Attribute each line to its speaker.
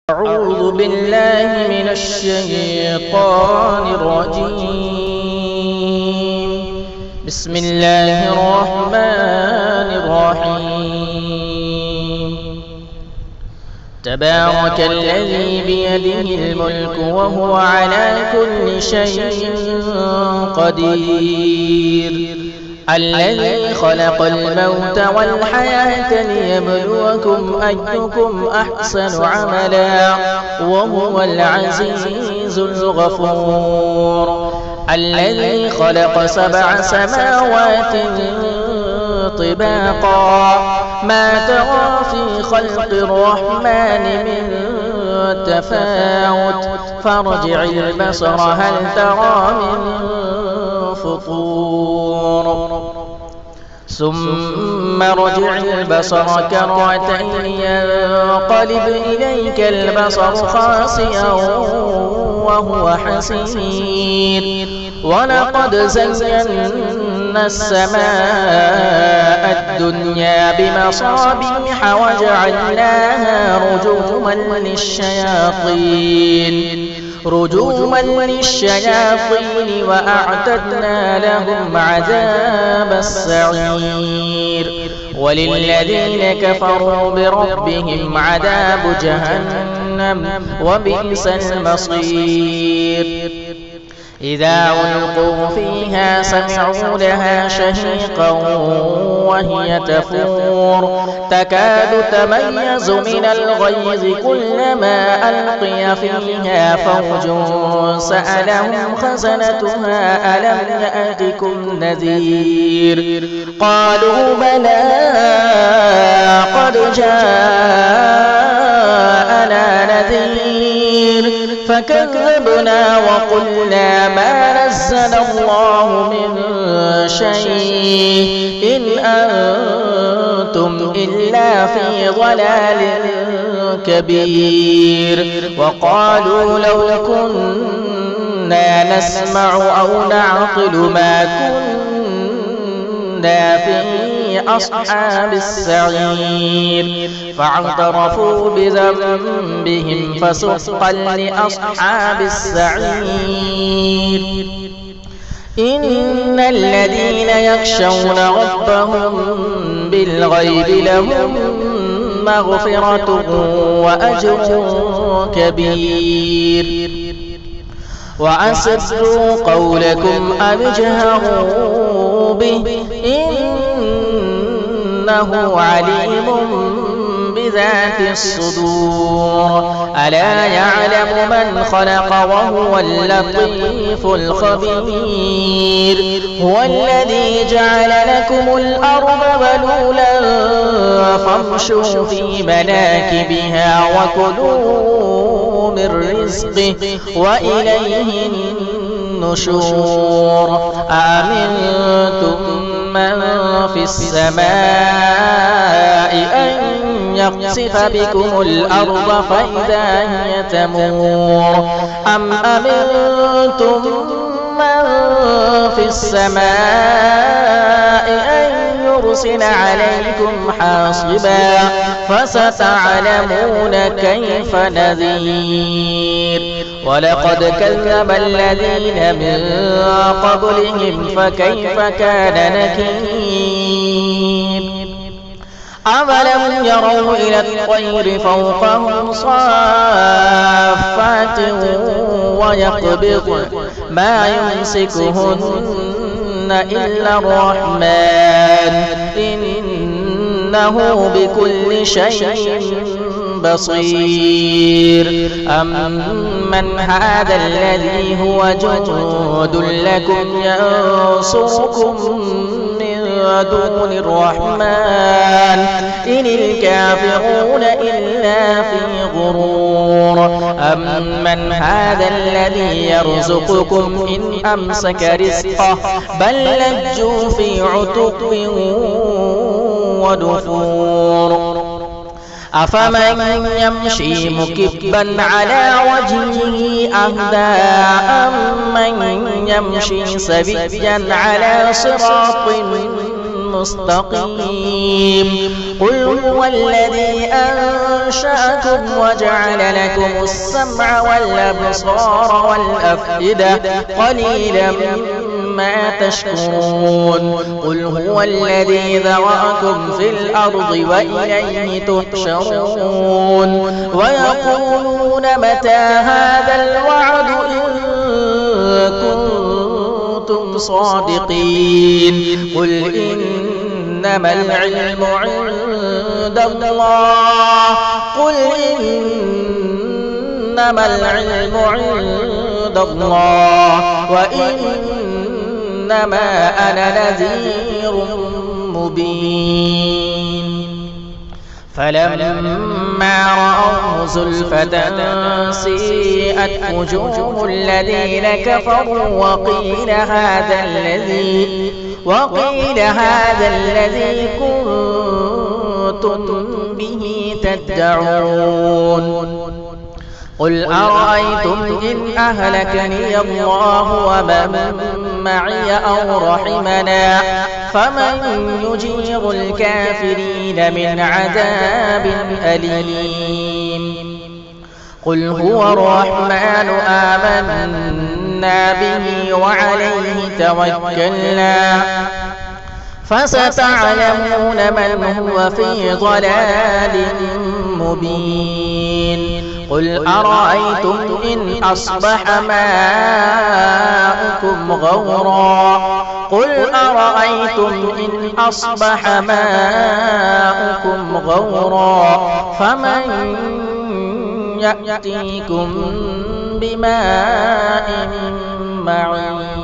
Speaker 1: أعوذ بالله من الشيطان الرجيم. بسم الله الرحمن الرحيم. تبارك الذي بيده الملك وهو على كل شيء قدير. الذي خلق الموت والحياة ليبلوكم أيكم أحسن عملا وهو العزيز الغفور. الذي خلق 7 سماوات طباقا ما ترى في خلق الرحمن من تفاوت فارجع البصر هل ترى من فطور ثم ارجع البصر كرتين ينقلب إليك البصر خاسئا وهو حسير. ولقد زينا السماء الدنيا بمصابيح وجعلناها رجوما للشياطين وأعتدنا لهم عذاب السعير. وللذين كفروا بربهم عذاب جهنم وبئس المصير. إذا ألقوا فيها سمعوا لها شهيقا وهي تفور تكاد تميز من الغيظ كلما ألقي فيها فوج سألهم خزنتها ألم يأتكم نذير قالوا بلى قد جاءنا نذير فكذبنا وقلنا ما نزل الله من شيء إن أنتم إلا في ضلال كبير. وقالوا لو كنا نسمع أو نعقل ما كنا في أصحاب السعير فاعترفوا بذنبهم فسحقا لأصحاب السعير. إن الذين يخشون ربهم بالغيب لهم مغفرة وأجر كبير. وأسروا قولكم أو اجهروا به إنه عليم بذات الصدور. ألا يعلم من خلق وهو اللطيف الخبير. هو الذي جعل لكم الأرض ذلولا فامشوا في مناكبها وكلوا من رزقه وإليه النشور. آمنتم من في السماء أن يخسف بكم الأرض فإذا هي تمور أم أمنتم من في السماء أن يرسل عليكم حاصبا فستعلمون كيف نذير. ولقد كذب الذين من قبلهم فكيف كان نكير. أولم يروا إلى الطير فوقهم صافات ويقبضن ما يمسكهن إلا الرحمن إنه بكل شيء بصير. أمن هذا الذي هو جند لكم ينصركم من دون الرحمن إن الكافرون إلا في غرور. أمن هذا الذي يرزقكم إن أمسك رزقه بل لجوا في عتق ونفور. أفمن يمشي مكبا على وجهه أهدى أمن يمشي سويا على صراط مستقيم قل هو الذي أنشأكم وجعل لكم السمع والأبصار والأفئدة قليلا ما تشكرون قل هو الذي ذرأكم في الأرض وإليه تحشرون ويقولون متى هذا الوعد إن كنتم صادقين قل إنما العلم عند الله قل إنما العلم عند الله وإنما أنا نذير مبين فلما رأوه زلفة سيئت وجوه الذين كفروا وقيل هذا الذي كنتم به تدعون قل أرأيتم إن أهلكني الله ومن معي أو رحمنا فمن يجير الكافرين من عذاب أليم قل هو الرحمن آمنا به وعليه توكلنا فستعلمون من هو في ضلال مبين قل أرأيتم إن أصبح ماؤكم غورا فمن يأتيكم بماء معين